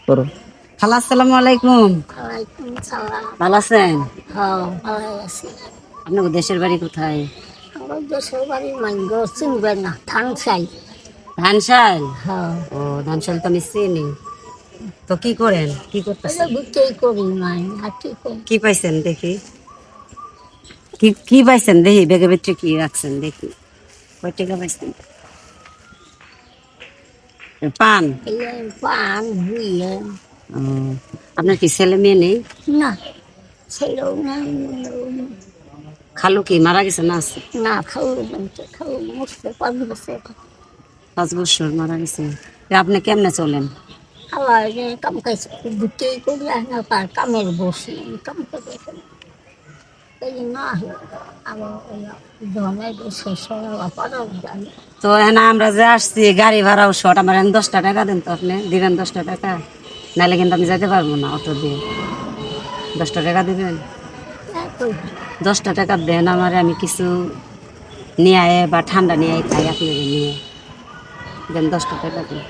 করো। খালা আসসালামু আলাইকুম। ওয়ালাইকুম সালাম। ভালো আছেন? হ্যাঁ, ভালো আছি। আপনার দেশের বাড়ি কোথায়? আমার দেশের বাড়ি মাইগো চিনবে না, ধানসাই। ধানশাল? হ্যাঁ, ও, ধানশাল তো আমি চিনি। তো কি করেন, কি এটা করতেছেন? বিক্রি করি নাই, আর কি করি। কি পাইছেন দেখি, কি কি পাইছেন দেখি, বেগে ভিতরে কি রাখছেন দেখি। কয় টাকা পাইছেন? পান? এই পান বুঝলেন ও, আপনার কি ছেলে মেয়ে নেই? না, ছেলেও নাই মেয়েও নাই। খালু কি মারা গেছে না আছে? না, খাও বলতে খাও মরতে 5 বছর। 5 বছর মারা গেছে। তো আপনি কেমনে চলেন? খাওয়া কাম কাজ বিক্রি করি না, পার কামের বসি কাম করে এই না আমার ধনের শেষ হওয়া পারাও জানি। তো এনা আমরা যে আসছি গাড়ি ভাড়াও শর্ট, আমার 10টা টাকা দেন তো, আপনি দিবেন 10টা টাকা? নাহলে কিন্তু আমি যেতে পারবো না অটো দিয়ে। 10টা টাকা দিবেন? 10টা টাকা দেন আমারে, আমি কিছু নিয়ে আয় বা ঠান্ডা নিয়ে আয় খাই, আপনাদের নিয়ে দেন। 10টা টাকা দিন।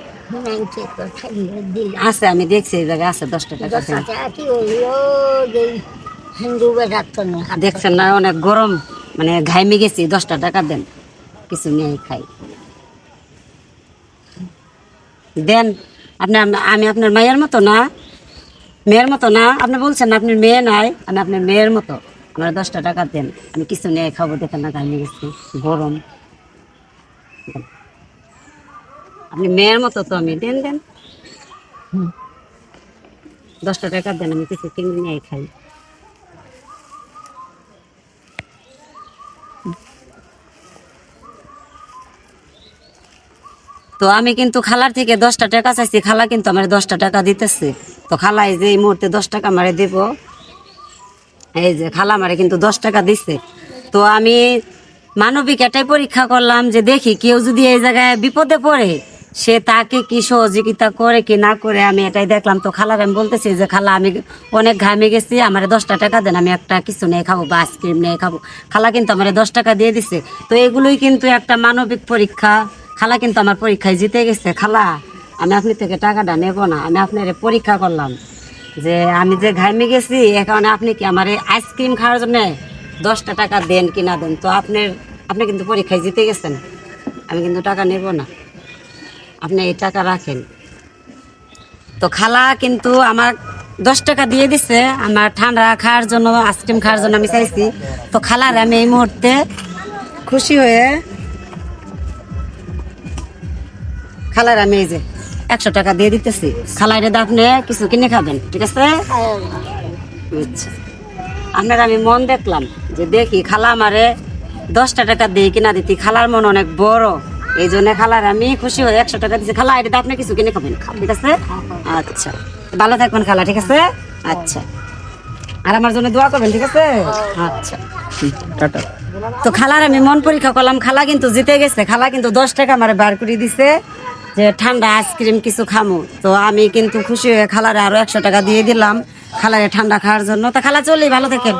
আছে, আমি দেখছি এই জায়গায় আছে, 10টা টাকা দেন। হিন্দু বেড়াতো না দেখছেন না অনেক গরম, মানে ঘাইমে গেছি, 10টা টাকা দেন, কিছু নিয়ে আয় খাই। দেন আপনি। আমি আপনার মায়ের মতো না, মেয়ের মতো না? আপনি বলছেন না আপনার মেয়ে নাই, আমি আপনার মেয়ের মতো। আমার 10টা টাকা দেন, আমি কিছু নিয়ে খাবো। দেখেন না ঘাইমে গেছি, গরম। আপনি মেয়ের মতো তো, আমি দেন দেন। 10টা টাকা দেন, আমি কিছু কিনে নিয়ে খাই। তো আমি কিন্তু খালার থেকে 10টা টাকা চাইছি, খালা কিন্তু আমার 10টা টাকা দিতেছে। তো খালা এই যে এই মুহূর্তে 10 টাকা আমারে দেব, এই যে খালা আমারে কিন্তু 10 টাকা দিচ্ছে। তো আমি মানবিক এটাই পরীক্ষা করলাম যে দেখি কেউ যদি এই জায়গায় বিপদে পড়ে, সে তাকে কি সহযোগিতা করে কি না করে, আমি এটাই দেখলাম। তো খালার আমি বলতেছি যে খালা, আমি অনেক ঘামে গেছি, আমার 10টা টাকা দেন, আমি একটা কিছু নিয়ে খাবো বা আইসক্রিম নিয়ে খাবো। খালা কিন্তু আমার 10 টাকা দিয়ে দিছে। তো এগুলোই কিন্তু একটা মানবিক পরীক্ষা। খালা কিন্তু আমার পরীক্ষায় জিতে গেছে। খালা, আমি আপনি থেকে টাকাটা নেব না, আমি আপনার পরীক্ষা করলাম যে আমি যে ঘামে গেছি, এ কারণে আপনি কি আমার আইসক্রিম খাওয়ার জন্য 10টা টাকা দেন কি না দেন। তো আপনি কিন্তু পরীক্ষায় জিতে গেছেন, আমি কিন্তু টাকা নেব না, আপনি এই টাকা রাখেন। তো খালা কিন্তু আমার 10 টাকা দিয়ে দিছে আমার ঠান্ডা খাওয়ার জন্য, আইসক্রিম খাওয়ার জন্য আমি চাইছি। তো খালার আমি এই মুহূর্তে খুশি হয়ে খালার আমি এই যে 100 টাকা দিয়ে দিতেছি। খালা, এটা আপনি কিছু কিনে খাবেন, ঠিক আছে? আচ্ছা, আপনার আমি মন দেখলাম যে দেখি খালা আমারে 10টা টাকা দিয়ে কিনা দিতি। খালার মন অনেক বড়, এই জন্য খালার আমি খুশি হয়ে 100 টাকা দিচ্ছি। খালা, এটা আপনি কিছু কিনে খাবেন, ঠিক আছে? আচ্ছা, ভালো থাকবেন খালা, ঠিক আছে? আচ্ছা, আর আমার জন্য দোয়া করবেন, ঠিক আছে? আচ্ছা, টাটা। তো খালার আমি মন পরীক্ষা করলাম, খালা কিন্তু জিতে গেছে। খালা কিন্তু 10 টাকা আমার বার করে দিছে যে ঠান্ডা আইসক্রিম কিছু খামো। তো আমি কিন্তু খুশি হয়ে খালারে আরো 100 টাকা দিয়ে দিলাম খালারে ঠান্ডা খাওয়ার জন্য। তা খালা চলি, ভালো থাকেন।